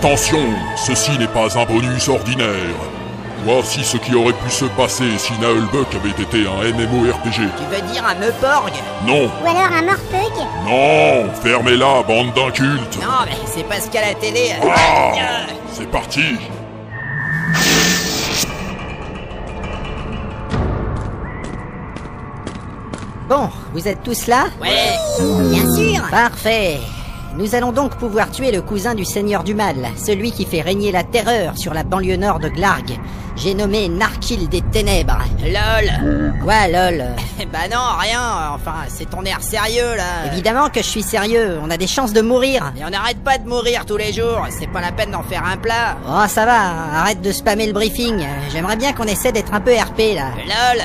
Attention, ceci n'est pas un bonus ordinaire. Voici ce qui aurait pu se passer si Naheulbeuk avait été un MMORPG. Tu veux dire un Meuporg? Non. Ou alors un Morpug? Non, fermez-la, bande d'incultes. Non, mais c'est pas ce qu'à la télé. Ah, c'est parti. Bon, vous êtes tous là? Ouais. Bien sûr. Parfait. Nous allons donc pouvoir tuer le cousin du Seigneur du Mal, celui qui fait régner la terreur sur la banlieue nord de Glarg. J'ai nommé Narkil des Ténèbres. Lol. Quoi, lol? Bah non, rien. Enfin, c'est ton air sérieux, là. Évidemment que je suis sérieux, on a des chances de mourir. Et on n'arrête pas de mourir tous les jours. C'est pas la peine d'en faire un plat. Oh, ça va, arrête de spammer le briefing. J'aimerais bien qu'on essaie d'être un peu RP, là. Lol.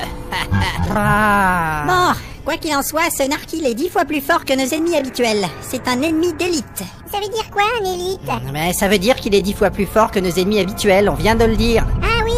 Ah. Bon, quoi qu'il en soit, ce Narkil est 10 fois plus fort que nos ennemis habituels. C'est un ennemi d'élite. Ça veut dire quoi, un élite? Mais ça veut dire qu'il est 10 fois plus fort que nos ennemis habituels, on vient de le dire. Ah oui,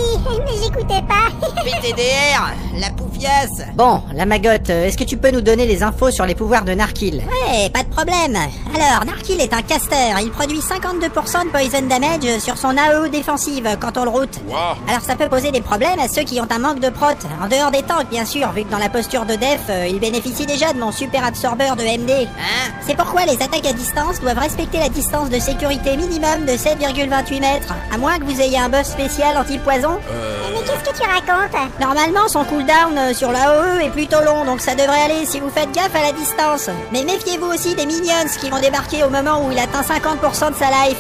mais j'écoutais pas. PTDR, la poufiasse. Bon, la Magotte, est-ce que tu peux nous donner les infos sur les pouvoirs de Narkil? Ouais, pas de problème. Alors, Narkil est un caster. Il produit 52% de poison damage sur son AOE défensive quand on le route. Wow. Alors ça peut poser des problèmes à ceux qui ont un manque de prot. En dehors des tanks, bien sûr, vu que dans la posture de def, il bénéficie déjà de mon super absorbeur de MD. Hein? C'est pourquoi les attaques à distance doivent respecter la distance de sécurité minimum de 7,28 mètres, à moins que vous ayez un buff spécial anti-poison. Mais qu'est-ce que tu racontes? Normalement, son cooldown sur l'AOE est plutôt long, donc ça devrait aller si vous faites gaffe à la distance. Mais méfiez-vous aussi des minions qui vont débarquer au moment où il atteint 50% de sa life.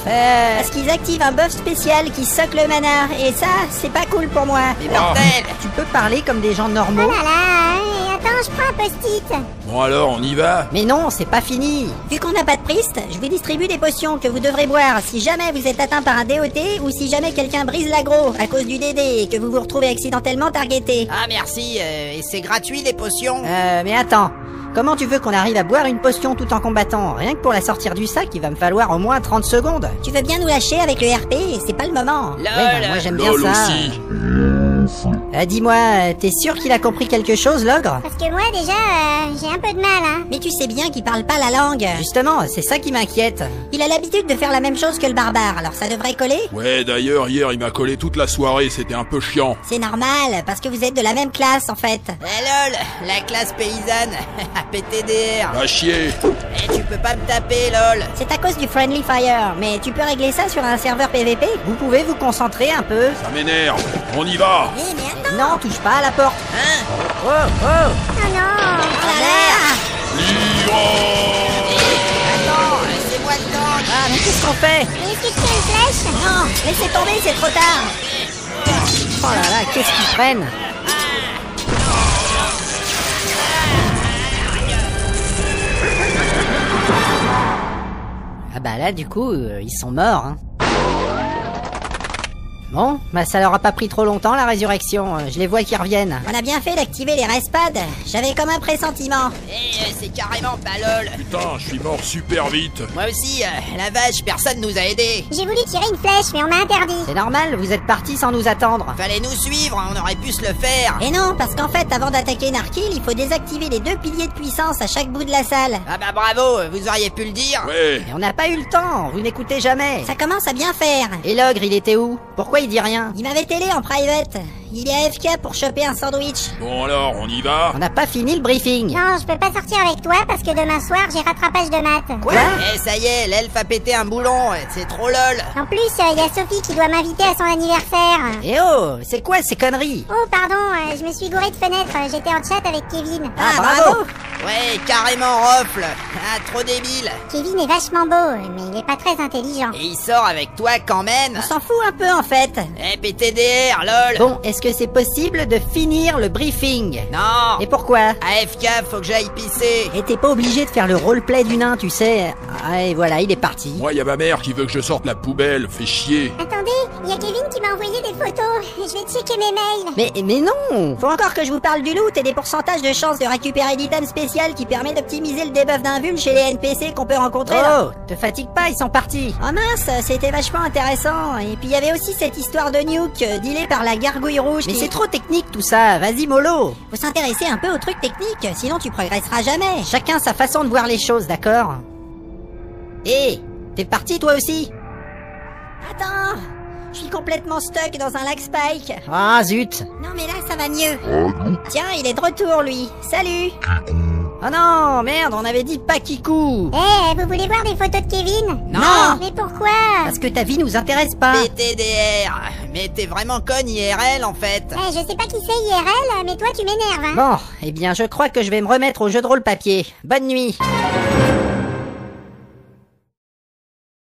Parce qu'ils activent un buff spécial qui suck le mana, et ça, c'est pas cool pour moi. Mais bordel. Tu peux parler comme des gens normaux? Oh là là, attends, je prends un post-it. Bon alors, on y va? Mais non, c'est pas fini. Vu qu'on n'a pas de priest, je vous distribue des potions que vous devrez boire si jamais vous êtes atteint par un DOT ou si jamais quelqu'un brise l'aggro à cause du DD et que vous vous retrouvez accidentellement targeté. Ah merci, et c'est gratuit les potions? Mais attends, comment tu veux qu'on arrive à boire une potion tout en combattant? Rien que pour la sortir du sac, il va me falloir au moins 30 secondes. Tu veux bien nous lâcher avec le RP? C'est pas le moment. Lol. Ouais, bah, moi j'aime bien Lol ça. aussi. Dis-moi, t'es sûr qu'il a compris quelque chose, l'ogre? Parce que moi déjà, j'ai un peu de mal, hein. Mais tu sais bien qu'il parle pas la langue. Justement, c'est ça qui m'inquiète. Il a l'habitude de faire la même chose que le barbare, alors ça devrait coller? Ouais, d'ailleurs, hier, il m'a collé toute la soirée, c'était un peu chiant. C'est normal, parce que vous êtes de la même classe en fait. Eh lol, la classe paysanne. PTDR. Va chier. Et tu peux pas me taper, lol. C'est à cause du Friendly Fire, mais tu peux régler ça sur un serveur PVP? Vous pouvez vous concentrer un peu? Ça m'énerve. On y va. Eh mais attends. Non, touche pas à la porte. Hein? Oh, oh. Oh non. Oh là là. Lyra. Attends, c'est moi le tank. Ah, mais qu'est-ce qu'on fait? Mais est-ce que je tire une flèche? Non, laissez tomber, c'est trop tard. Oh là là, qu'est-ce qu'ils prennent? Ah bah là, du coup, ils sont morts, hein. Bon, bah ça leur a pas pris trop longtemps la résurrection, je les vois qui reviennent. On a bien fait d'activer les respads. J'avais comme un pressentiment. C'est carrément pas lol. Putain, je suis mort super vite. Moi aussi, la vache, personne nous a aidés. J'ai voulu tirer une flèche, mais on m'a interdit. C'est normal, vous êtes partis sans nous attendre. Fallait nous suivre, on aurait pu se le faire. Et non, parce qu'en fait, avant d'attaquer Narkil, il faut désactiver les 2 piliers de puissance à chaque bout de la salle. Ah bah bravo, vous auriez pu le dire. Ouais. Et on n'a pas eu le temps, vous n'écoutez jamais. Ça commence à bien faire. Et l'ogre, il était où? Pourquoi il dit rien? Il m'avait télé en private. Il est AFK pour choper un sandwich. Bon alors, on y va? On n'a pas fini le briefing. Non, je peux pas sortir avec toi parce que demain soir, j'ai rattrapage de maths. Quoi? Eh ça y est, l'elfe a pété un boulon, c'est trop lol. En plus, il y a Sophie qui doit m'inviter à son anniversaire. Eh oh, c'est quoi ces conneries? Oh, pardon, je me suis gouré de fenêtre. J'étais en chat avec Kevin. Ah, bravo. Ouais, carrément rofle. Ah, trop débile. Kevin est vachement beau, mais il est pas très intelligent. Et il sort avec toi quand même. On s'en fout un peu en fait. Eh PTDR, lol. Bon, est-ce que c'est possible de finir le briefing? Non. Et pourquoi? AFK, faut que j'aille pisser. Et t'es pas obligé de faire le roleplay du nain, tu sais. Ah, et voilà, il est parti. Moi, y a ma mère qui veut que je sorte la poubelle, fait chier. Attendez, il y a Kevin qui m'a envoyé des photos. Je vais checker mes mails. Mais non! Faut encore que je vous parle du loot et des pourcentages de chances de récupérer l'item spécial qui permet d'optimiser le debuff d'un vul chez les NPC qu'on peut rencontrer là. Oh, te fatigue pas, ils sont partis. Oh mince, c'était vachement intéressant. Et puis il y avait aussi cette histoire de nuke dealée par la gargouille rouge. Mais qui... c'est trop technique tout ça, vas-y mollo. Faut s'intéresser un peu aux trucs techniques, sinon tu progresseras jamais. Chacun sa façon de voir les choses, d'accord? Hé, t'es parti toi aussi? Attends, je suis complètement stuck dans un lac Spike. Ah zut. Non mais là ça va mieux. Tiens, il est de retour lui. Salut. Oh non, merde, on avait dit pas Kikou. Vous voulez voir des photos de Kevin? Non. Mais pourquoi? Parce que ta vie nous intéresse pas. PTDR. Mais t'es vraiment conne IRL en fait. Je sais pas qui c'est IRL, mais toi tu m'énerves. Bon, eh bien je crois que je vais me remettre au jeu de rôle papier. Bonne nuit.